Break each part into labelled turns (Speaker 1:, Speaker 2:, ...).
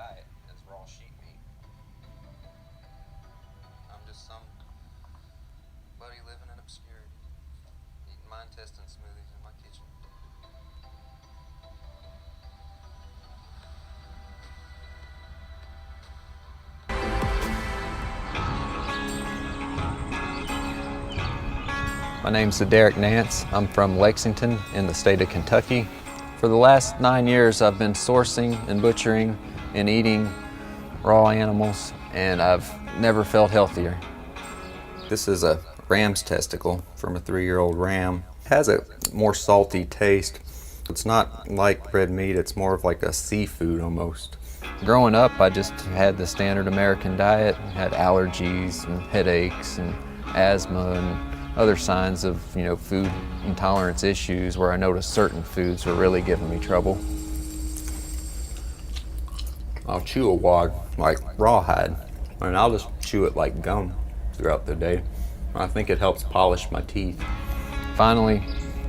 Speaker 1: diet as raw sheep meat. I'm just somebody living in obscurity, eating my intestine smoothies in my kitchen. My name's Derek Nance. I'm from Lexington in the state of Kentucky. For the last 9 years, I've been sourcing and butchering and eating raw animals, and I've never felt healthier. This is a ram's testicle from a 3-year-old ram. It has a more salty taste. It's not like red meat, it's more of like a seafood almost. Growing up, I just had the standard American diet, had allergies and headaches and asthma and other signs of, food intolerance issues where I noticed certain foods were really giving me trouble. I'll chew a wad like rawhide, and I'll just chew it like gum throughout the day. I think it helps polish my teeth. Finally,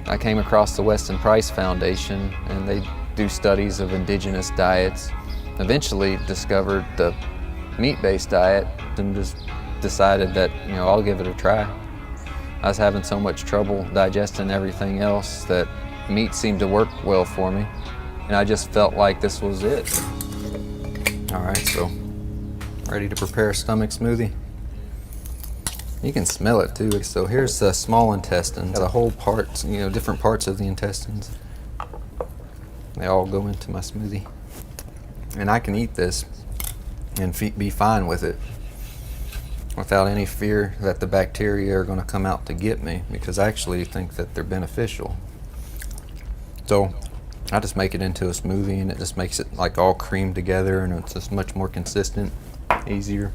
Speaker 1: I came across the Weston Price Foundation, and they do studies of indigenous diets. Eventually discovered the meat-based diet and just decided that, I'll give it a try. I was having so much trouble digesting everything else that meat seemed to work well for me, and I just felt like this was it. All right, so ready to prepare a stomach smoothie? You can smell it too. So here's the small intestine, the whole parts, different parts of the intestines. They all go into my smoothie. And I can eat this and be fine with it without any fear that the bacteria are going to come out to get me, because I actually think that they're beneficial. So I just make it into a smoothie, and it just makes it like all creamed together, and it's just much more consistent, easier,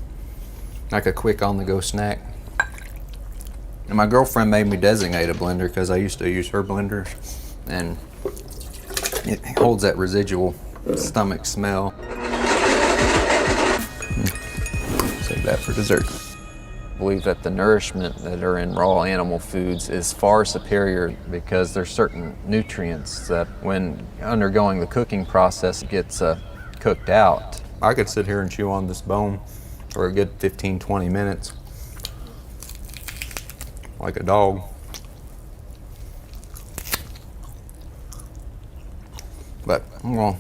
Speaker 1: like a quick on-the-go snack. And my girlfriend made me designate a blender because I used to use her blender, and it holds that residual stomach smell. Save that for dessert. I believe that the nourishment that are in raw animal foods is far superior because there's certain nutrients that when undergoing the cooking process gets cooked out. I could sit here and chew on this bone for a good 15-20 minutes like a dog. But I'm gonna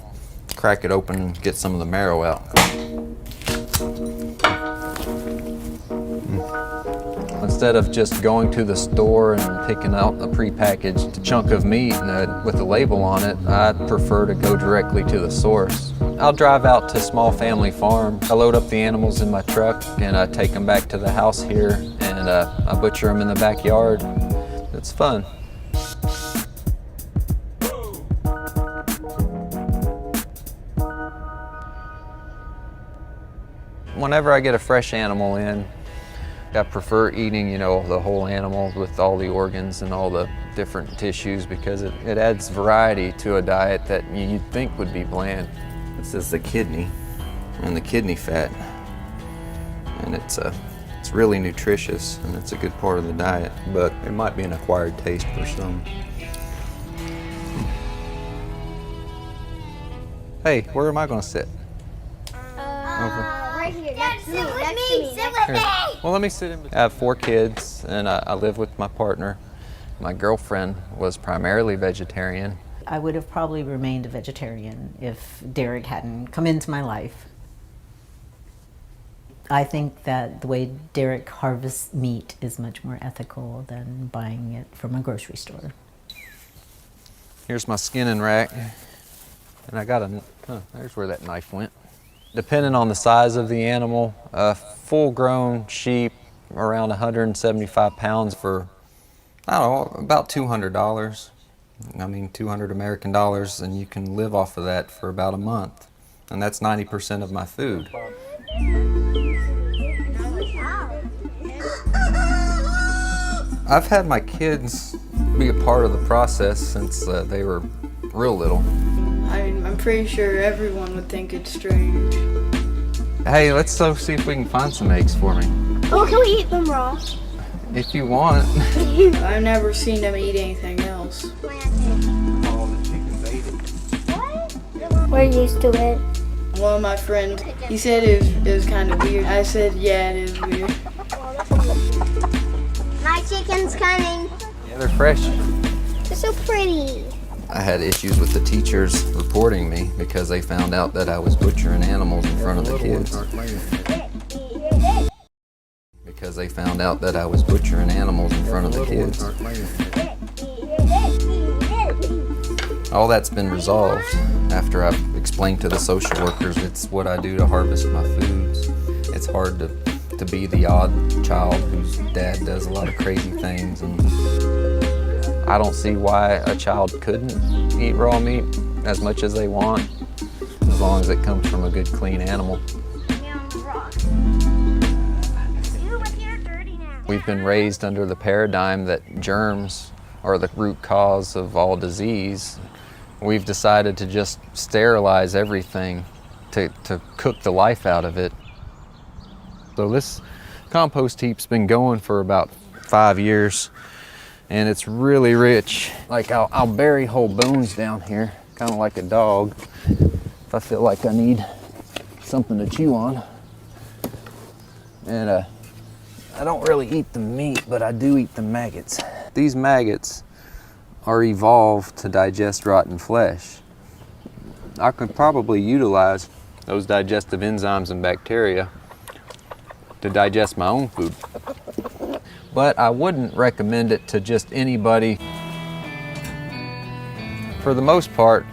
Speaker 1: crack it open and get some of the marrow out. Instead of just going to the store and picking out a prepackaged chunk of meat with a label on it, I prefer to go directly to the source. I'll drive out to a small family farm. I load up the animals in my truck and I take them back to the house here, and I butcher them in the backyard. It's fun. Whenever I get a fresh animal in, I prefer eating, the whole animal with all the organs and all the different tissues, because it adds variety to a diet that you'd think would be bland. This is the kidney and the kidney fat, and it's really nutritious, and it's a good part of the diet, but it might be an acquired taste for some. Hey, where am I going to sit?
Speaker 2: Right here, next to me. Sit with me.
Speaker 1: Well, let me sit in. I have 4 kids, and I live with my partner. My girlfriend was primarily vegetarian.
Speaker 3: I would have probably remained a vegetarian if Derek hadn't come into my life. I think that the way Derek harvests meat is much more ethical than buying it from a grocery store.
Speaker 1: Here's my skinning rack, and I got there's where that knife went. Depending on the size of the animal, a full-grown sheep, around 175 pounds for, about $200. 200 American dollars, and you can live off of that for about a month. And that's 90% of my food. I've had my kids be a part of the process since they were real little.
Speaker 4: I'm pretty sure everyone would think it's strange.
Speaker 1: Hey, let's see if we can find some eggs for me.
Speaker 2: Oh, can we eat them raw?
Speaker 1: If you want.
Speaker 4: I've never seen them eat anything else.
Speaker 2: We're used to it.
Speaker 4: One of my friends, he said it was kind of weird. I said, yeah, it is weird.
Speaker 2: My chicken's coming.
Speaker 1: Yeah, they're fresh.
Speaker 2: They're so pretty.
Speaker 1: I had issues with the teachers reporting me because they found out that I was butchering animals in front of the kids. Because they found out that I was butchering animals in front of the kids. All that's been resolved after I've explained to the social workers it's what I do to harvest my foods. It's hard to be the odd child whose dad does a lot of crazy things, and I don't see why a child couldn't eat raw meat as much as they want, as long as it comes from a good, clean animal. We've been raised under the paradigm that germs are the root cause of all disease. We've decided to just sterilize everything to cook the life out of it. So this compost heap's been going for about 5 years, and it's really rich. Like I'll bury whole bones down here, kind of like a dog, if I feel like I need something to chew on. And I don't really eat the meat, but I do eat the maggots. These maggots are evolved to digest rotten flesh. I could probably utilize those digestive enzymes and bacteria to digest my own food. But I wouldn't recommend it to just anybody. For the most part,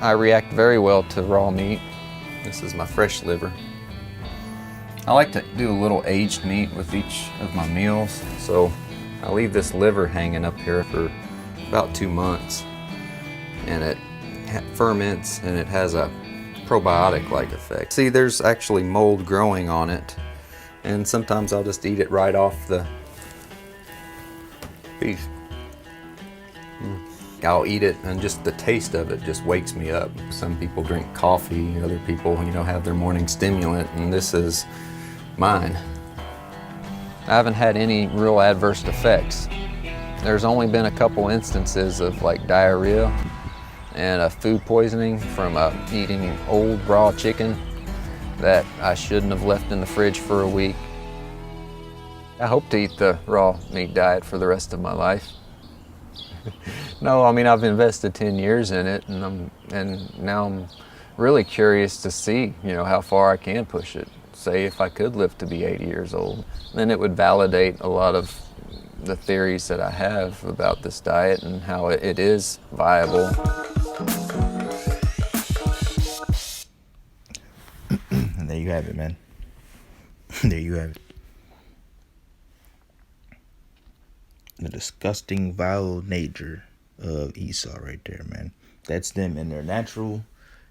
Speaker 1: I react very well to raw meat. This is my fresh liver. I like to do a little aged meat with each of my meals, so I leave this liver hanging up here for about 2 months, and it ferments and it has a probiotic-like effect. See, there's actually mold growing on it, and sometimes I'll just eat it right off the beef. I'll eat it, and just the taste of it just wakes me up. Some people drink coffee, other people, have their morning stimulant, and this is mine. I haven't had any real adverse effects. There's only been a couple instances of like diarrhea and a food poisoning from eating old raw chicken that I shouldn't have left in the fridge for a week. I hope to eat the raw meat diet for the rest of my life. No, I mean, I've invested 10 years in it, and now I'm really curious to see, how far I can push it. Say if I could live to be 80 years old, then it would validate a lot of the theories that I have about this diet and how it is viable.
Speaker 5: And there you have it, man. There you have it. The disgusting, vile nature of Esau right there, man. That's them in their natural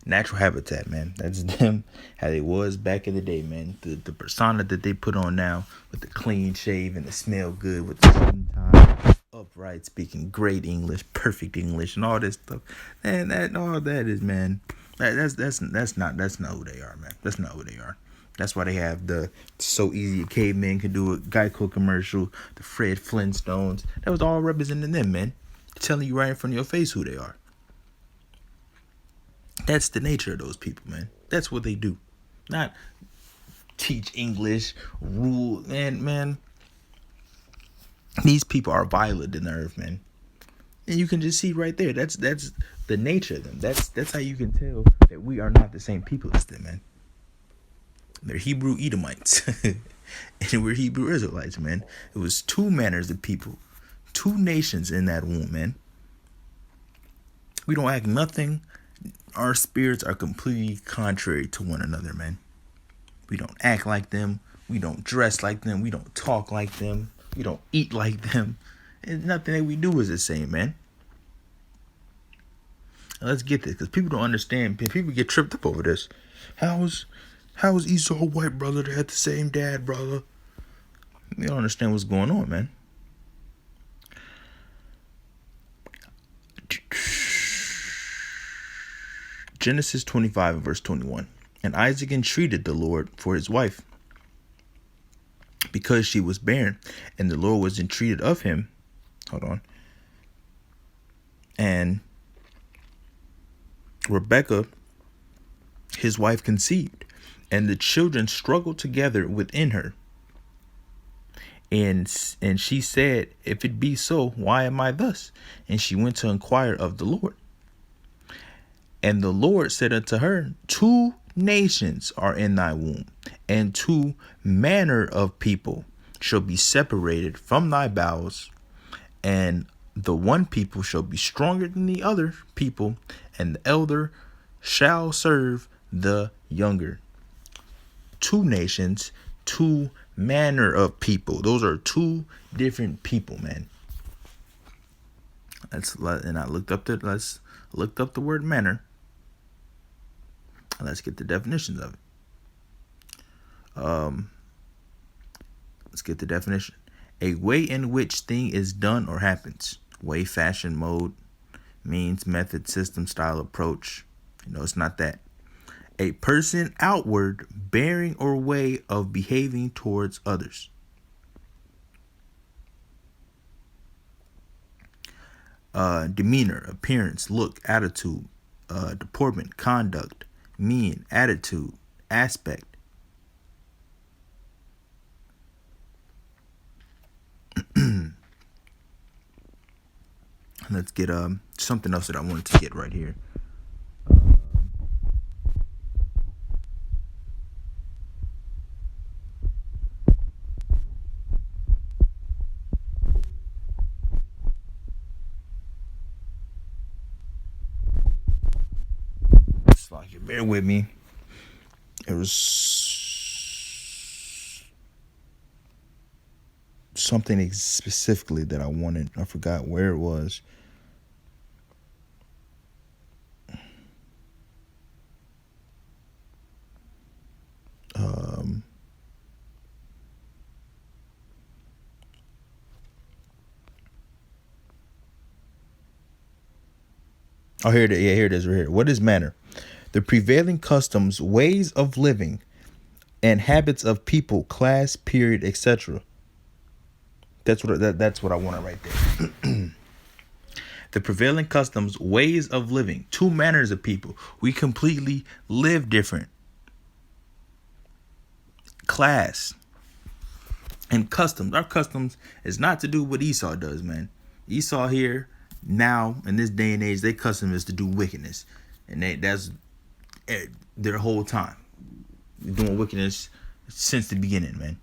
Speaker 5: habitat, man. That's them how they was back in the day, man. The persona that they put on now, with the clean shave and the smell good, with the suit and tie, upright, speaking great English, perfect English, and all this stuff. Man, all that is, man. That's not who they are, man. That's not who they are. That's why they have the So Easy a Caveman Can Do It Geico commercial, the Fred Flintstones. That was all representing them, man. Telling you right in front of your face who they are. That's the nature of those people, man. That's what they do. Not teach English, rule, man. These people are violent in the earth, man. And you can just see right there. That's the nature of them. That's how you can tell that we are not the same people as them, man. They're Hebrew Edomites. And we're Hebrew Israelites, man. It was two manners of people. Two nations in that womb, man. We don't act nothing. Our spirits are completely contrary to one another, man. We don't act like them. We don't dress like them. We don't talk like them. We don't eat like them. And nothing that we do is the same, man. Now let's get this, because people don't understand. People get tripped up over this. How is Esau a white brother that had the same dad, brother? You don't understand what's going on, man. Genesis 25 verse 21. And Isaac entreated the Lord for his wife, because she was barren, and the Lord was entreated of him. Hold on. And Rebekah, his wife conceived, and the children struggled together within her. And she said, if it be so, why am I thus? And she went to inquire of the Lord. And the Lord said unto her, 2 nations are in thy womb, and 2 manner of people shall be separated from thy bowels, and the one people shall be stronger than the other people, and the elder shall serve the younger. 2 nations, 2 manner of people. Those are 2 different people, man. And I looked up the word manner. Let's get the definitions of it. Let's get the definition. A way in which thing is done or happens. Way, fashion, mode, means, method, system, style, approach. It's not that. A person outward bearing or way of behaving towards others. Demeanor, appearance, look, attitude, deportment, conduct, mien, attitude, aspect. Let's get something else that I wanted to get right here. Bear with me. It was something specifically that I wanted. I forgot where it was. Oh, here it is. Yeah, here it is right here. What is manner? The prevailing customs, ways of living, and habits of people, class, period, etc. That's what I wanted right there. The prevailing customs, ways of living, 2 manners of people. We completely live different. Class and customs. Our customs is not to do what Esau does, man. Esau here now in this day and age, their custom is to do wickedness, and that's their whole time doing wickedness since the beginning, man.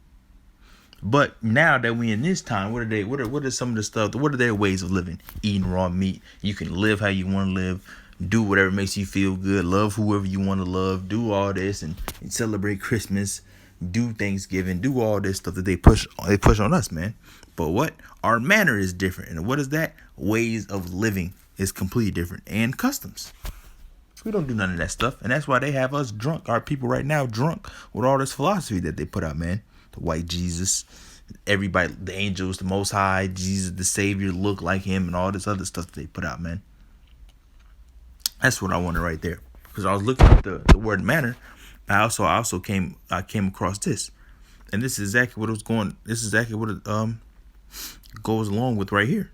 Speaker 5: But now that we in this time, what are some of the stuff? What are their ways of living? Eating raw meat. You can live how you want to live. Do whatever makes you feel good. Love whoever you want to love. Do all this and celebrate Christmas. Do Thanksgiving. Do all this stuff that they push on us, man. But what? Our manner is different. And what is that? Ways of living is completely different. And customs. We don't do none of that stuff. And that's why they have us drunk. Our people right now drunk with all this philosophy that they put out, man. The white Jesus, everybody, the angels, the Most High, Jesus, the Savior, look like him, and all this other stuff that they put out, man. That's what I wanted right there. Because I was looking at the word manner. I also came across this. And this is exactly what it goes along with right here.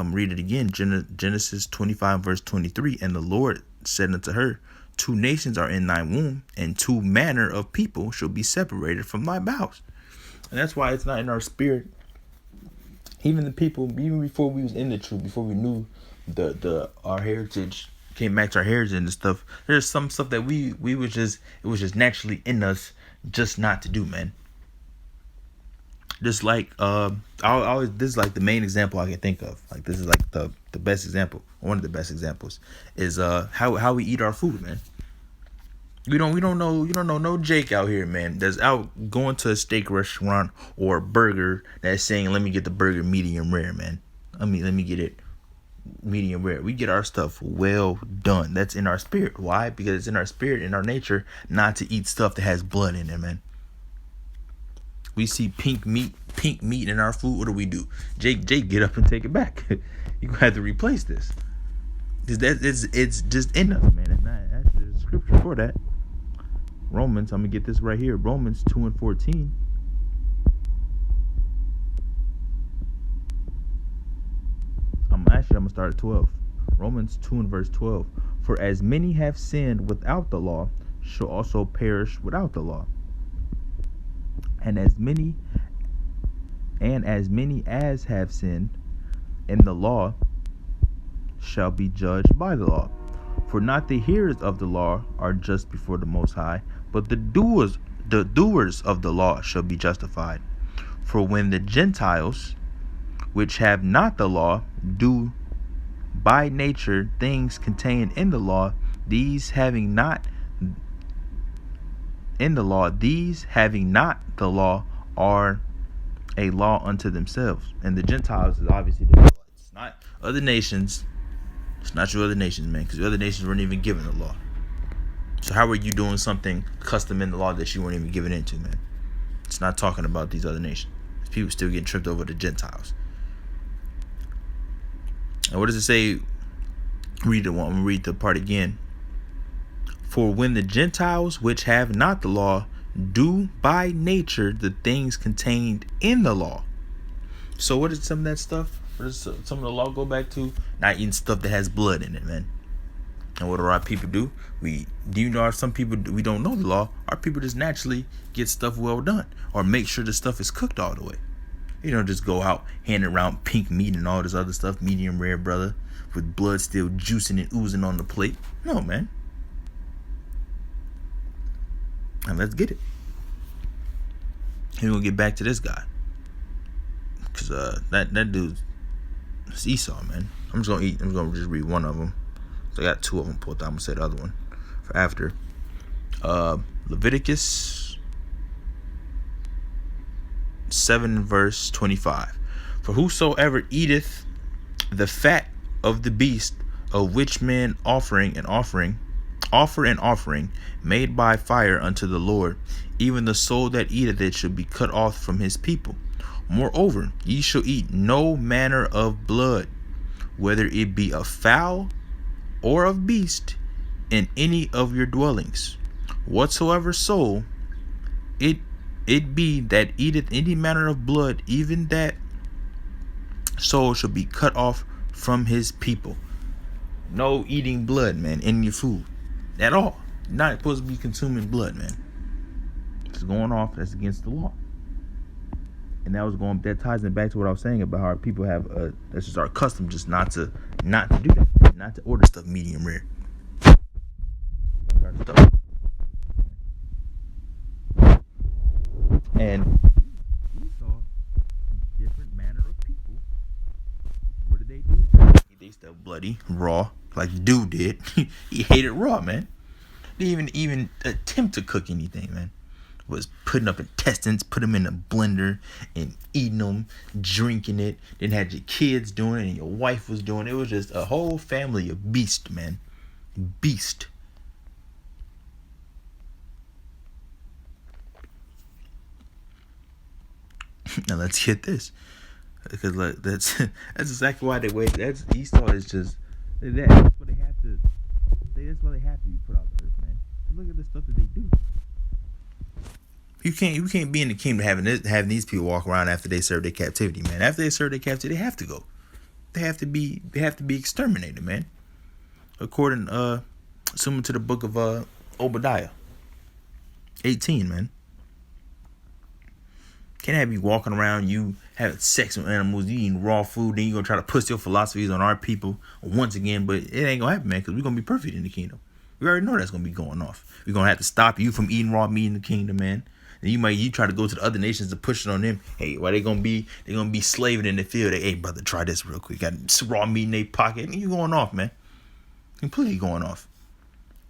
Speaker 5: Read it again. Genesis 25 verse 23. And the Lord said unto her, 2 nations are in thy womb, and 2 manner of people shall be separated from thy bowels. And that's why it's not in our spirit. Even the people, even before we was in the truth, before we knew our heritage, came back to our heritage and stuff, there's some stuff that it was just naturally in us just not to do, man. Just like this is like the main example I can think of. Like this is like the best example, one of the best examples is how we eat our food, man. You don't know no Jake out here, man, that's out going to a steak restaurant or a burger that's saying, let me get the burger medium rare, man. Let me get it medium rare. We get our stuff well done. That's in our spirit. Why? Because it's in our spirit, in our nature, not to eat stuff that has blood in it, man. We see pink meat in our food. What do? Jake, get up and take it back. You gonna have to replace this. It's just in us, man. It's not actually there's a scripture for that. Romans, I'm gonna get this right here. Romans 2:14. I'm gonna start at 12. Romans 2 and verse 12. For as many have sinned without the law shall also perish without the law. And as many as have sinned in the law shall be judged by the law. For not the hearers of the law are just before the Most High, but the doers of the law shall be justified. For when the Gentiles, which have not the law, do by nature things contained in the law, these having not the law are a law unto themselves. And the Gentiles is obviously the Israelites. It's not other nations. It's not your other nations, man, because the other nations weren't even given the law. So how are you doing something custom in the law that you weren't even given into, man? It's not talking about these other nations. People still getting tripped over the Gentiles. And what does it say? I'm going to read the part again. For when the Gentiles, which have not the law, do by nature the things contained in the law. So what is some of that stuff? What does some of the law go back to? Not eating stuff that has blood in it, man. And what do our people do? Some people, we don't know the law. Our people just naturally get stuff well done, or make sure the stuff is cooked all the way. You don't just go out handing around pink meat and all this other stuff, medium rare, brother, with blood still juicing and oozing on the plate. No, man. And let's get it. And we're gonna get back to this guy, cause that dude, it's Esau, man. I'm just gonna just read one of them. So I got two of them pulled out. I'm gonna say the other one for after. Leviticus 7 verse 25. For whosoever eateth the fat of the beast, of which men offer an offering made by fire unto the Lord, even the soul that eateth it shall be cut off from his people. Moreover, ye shall eat no manner of blood, whether it be of fowl or of beast, in any of your dwellings. Whatsoever soul it be that eateth any manner of blood, even that soul shall be cut off from his people. No eating blood, man, in your food at all. Not supposed to be consuming blood, man. It's going off. That's against the law. And that ties in back to what I was saying about how our people have that's just our custom, just not to do that, not to order stuff medium rare. And we saw different manner of people. What did they do? They stuff bloody raw, like the dude did. He hated raw, man. They didn't even attempt to cook anything, man. Was putting up intestines, put them in a blender and eating them, drinking it. Then had your kids doing it and your wife was doing it. It was just a whole family of beast, man. Beast. Now let's get this, because like that's exactly why they wait. That's Esau is just that's what they have to. That's why they have to be put out the earth, man. Look at the stuff that they do. You can't be in the kingdom having these people walk around after they serve their captivity, man. After they serve their captivity, they have to go. They have to be exterminated, man. According similar to the book of Obadiah 18, man. Can't have you walking around, you having sex with animals, you eating raw food, then you gonna try to push your philosophies on our people once again, but it ain't gonna happen, man, because we're gonna be perfect in the kingdom. We already know that's gonna be going off. We're gonna have to stop you from eating raw meat in the kingdom, man. And you try to go to the other nations to push it on them. Hey, why they gonna be slaving in the field? Hey, brother, try this real quick. Got raw meat in their pocket. And you going off, man. Completely going off.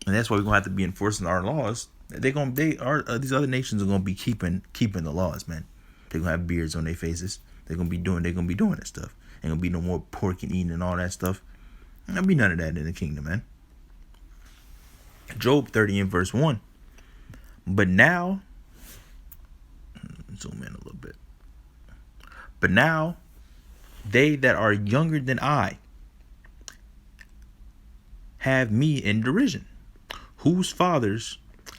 Speaker 5: And that's why we're gonna have to be enforcing our laws. These other nations are gonna be keeping the laws, man. They're gonna have beards on their faces. They're gonna be doing that stuff. Ain't gonna be no more pork and eating and all that stuff. Ain't gonna be none of that in the kingdom, man. Job 30 and verse 1. But now, zoom in a little bit. But now, they that are younger than I have me in derision, whose fathers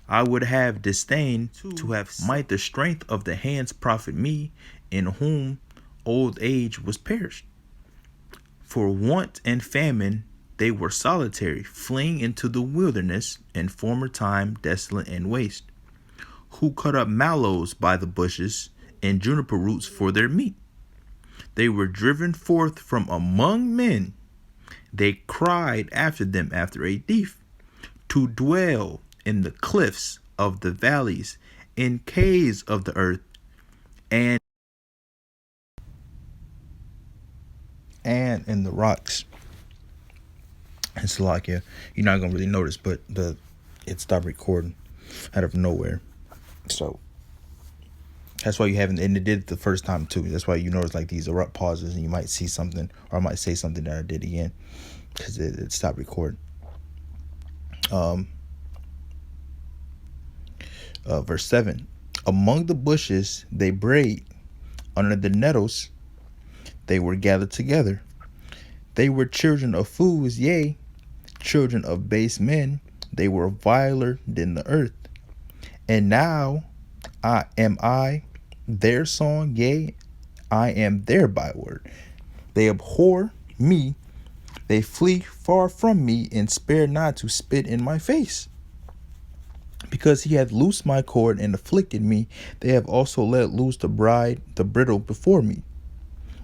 Speaker 5: I would have disdained to have might the strength of the hands profit me, in whom old age was perished. For want and famine they were solitary, fleeing into the wilderness, in former time desolate and waste, who cut up mallows by the bushes and juniper roots for their meat. They were driven forth from among men. They cried after them after a thief, to dwell in the cliffs of the valleys, in caves of the earth, and in the rocks. And Salakia, you're not gonna really notice, but it stopped recording out of nowhere. So that's why you haven't, and it did it the first time too. That's why you notice like these abrupt pauses, and you might see something, or I might say something that I did again, because it stopped recording. Verse 7. Among the bushes they brayed, under the nettles they were gathered together. They were children of fools, yea, children of base men. They were viler than the earth. And now I their song, yea, I am their byword. They abhor me, they flee far from me, and spare not to spit in my face. Because he hath loosed my cord and afflicted me, they have also let loose the bridle before me.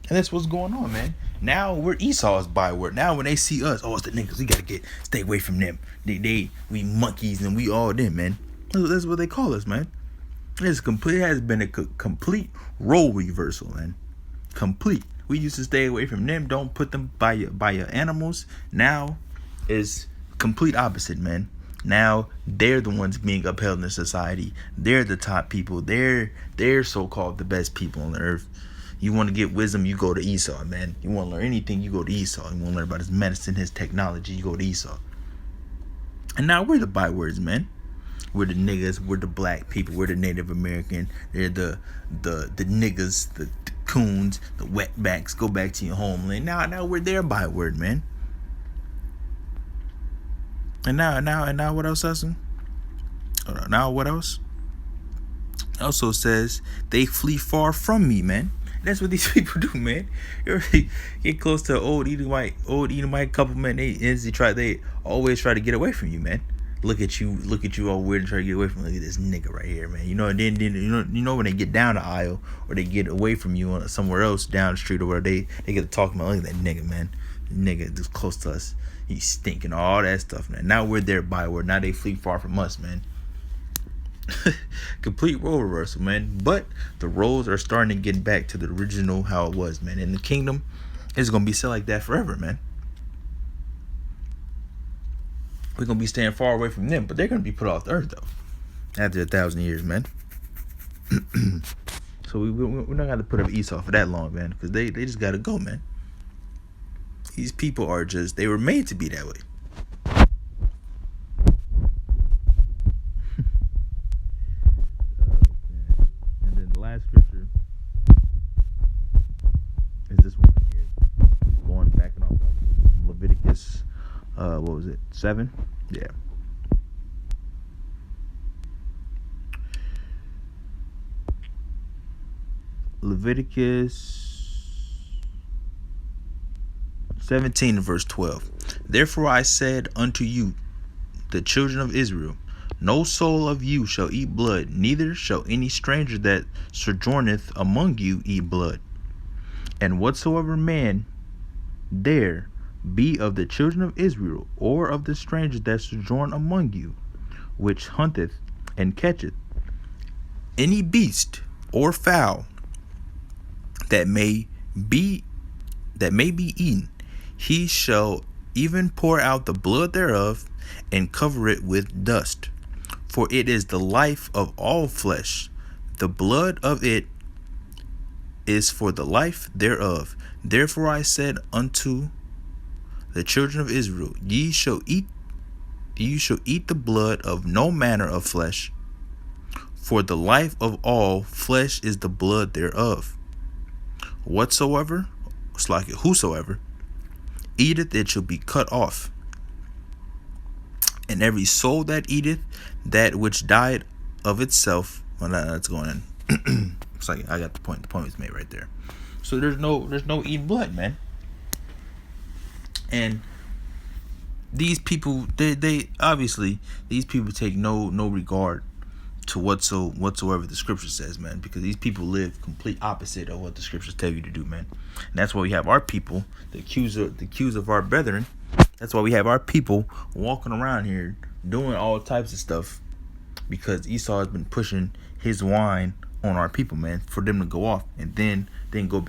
Speaker 5: And that's what's going on, man. Now we're Esau's byword. Now when they see us, oh, it's the niggas. We gotta stay away from them. We monkeys and we all them, man. That's what they call us, man. It has been a complete role reversal, man. Complete. We used to stay away from them. Don't put them by your animals. Now is complete opposite, man. Now they're the ones being upheld in society. They're the top people. They're so-called the best people on the earth. You want to get wisdom, you go to Esau, man. You want to learn anything, you go to Esau. You want to learn about his medicine, his technology, you go to Esau. And now we're the bywords, man. We're the niggas, we're the black people, we're the Native American. They're the niggas, the coons, the wetbacks. Go back to your homeland. Now we're their byword, man. And now what else, Hassan? Now what else? It also says they flee far from me, man. That's what these people do, man. You already get close to old Edomite couple, man. They always try to get away from you, man. Look at you all weird and try to get away from. Look at this nigga right here, man. You know, and then you know when they get down the aisle or they get away from you somewhere else down the street or where they get to talk about, look at that nigga, man. Nigga this close to us. He's stinking, all that stuff, man. Now we're their byword. Now they flee far from us, man. Complete role reversal, man. But the roles are starting to get back to the original how it was, man. In the kingdom, it's gonna be set like that forever, man. We're gonna be staying far away from them, but they're gonna be put off the earth though after 1,000 years, man. So we're not gonna put up Esau for that long, man, because they just gotta go, man. These people are just, they were made to be that way. And then the last scripture is this one right here. Going back and off Leviticus, what was it? 7? Yeah. Leviticus 17 and verse 12. Therefore I said unto you, the children of Israel, no soul of you shall eat blood, neither shall any stranger that sojourneth among you eat blood. And whatsoever man there be of the children of Israel, or of the strangers that sojourn among you, which hunteth and catcheth any beast or fowl that may be eaten, he shall even pour out the blood thereof and cover it with dust. For it is the life of all flesh. The blood of it is for the life thereof. Therefore I said unto the children of Israel, ye shall eat the blood of no manner of flesh. For the life of all flesh is the blood thereof. Whosoever eateth it shall be cut off. And every soul that eateth that which died of itself. Well, that's going in. It's like I got the point. The point was made right there. So there's no eating blood, man. And these people, they obviously, these people take no regard to whatsoever the scripture says, man, because these people live complete opposite of what the scriptures tell you to do, man. And that's why we have our people, the accuser of our brethren. That's why we have our people walking around here doing all types of stuff, because Esau has been pushing his wine on our people, man, for them to go off and then go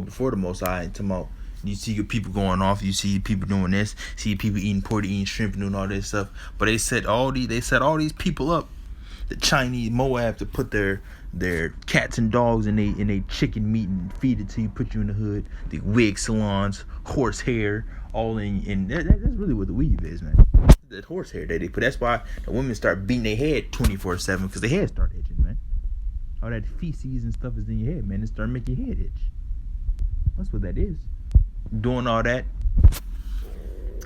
Speaker 5: before the Most High and come out. You see your people going off. You see people doing this. See people eating pork, eating shrimp, and doing all this stuff. But they set all these people up, the Chinese Moab, to put their cats and dogs in they chicken meat and feed it to you, put you in the hood. The wig salons, horse hair, all in that's really what the weave is, man. That horse hair that they put. That's why the women start beating their head 24/7, because their head start itching, man. All that feces and stuff is in your head, man. It start making your head itch. That's what that is. Doing all that.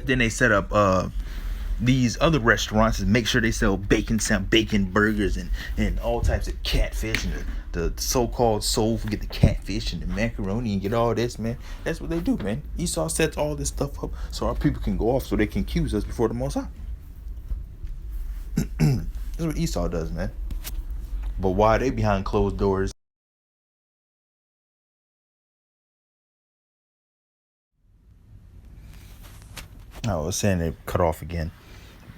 Speaker 5: Then they set up these other restaurants and make sure they sell bacon burgers and all types of catfish and the so-called soul food, get the catfish and the macaroni and get all this, man. That's what they do, man. Esau sets all this stuff up so our people can go off, so they can accuse us before the Most High. That's what Esau does, man. But why are they behind closed doors? I was saying they cut off again.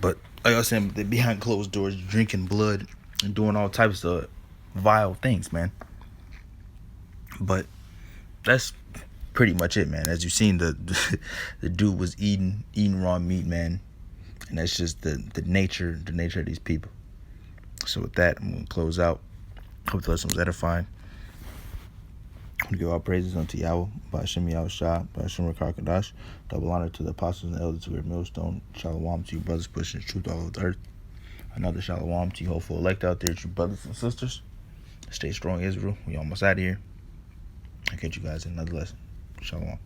Speaker 5: But like I was saying, they're behind closed doors, drinking blood and doing all types of vile things, man. But that's pretty much it, man. As you've seen, the dude was eating raw meat, man. And that's just the nature of these people. So with that, I'm going to close out. Hope the lesson was edifying. I'm going to give all praises unto Yahweh, Ba'ashem Yahushua, Ba'ashem Rakakadash. Double honor to the apostles and elders who are millstone. Shalom to you brothers pushing the truth all over the earth. Another shalom to you hopeful elect out there, true brothers and sisters. Stay strong, Israel. We almost out of here. I'll catch you guys in another lesson. Shalom.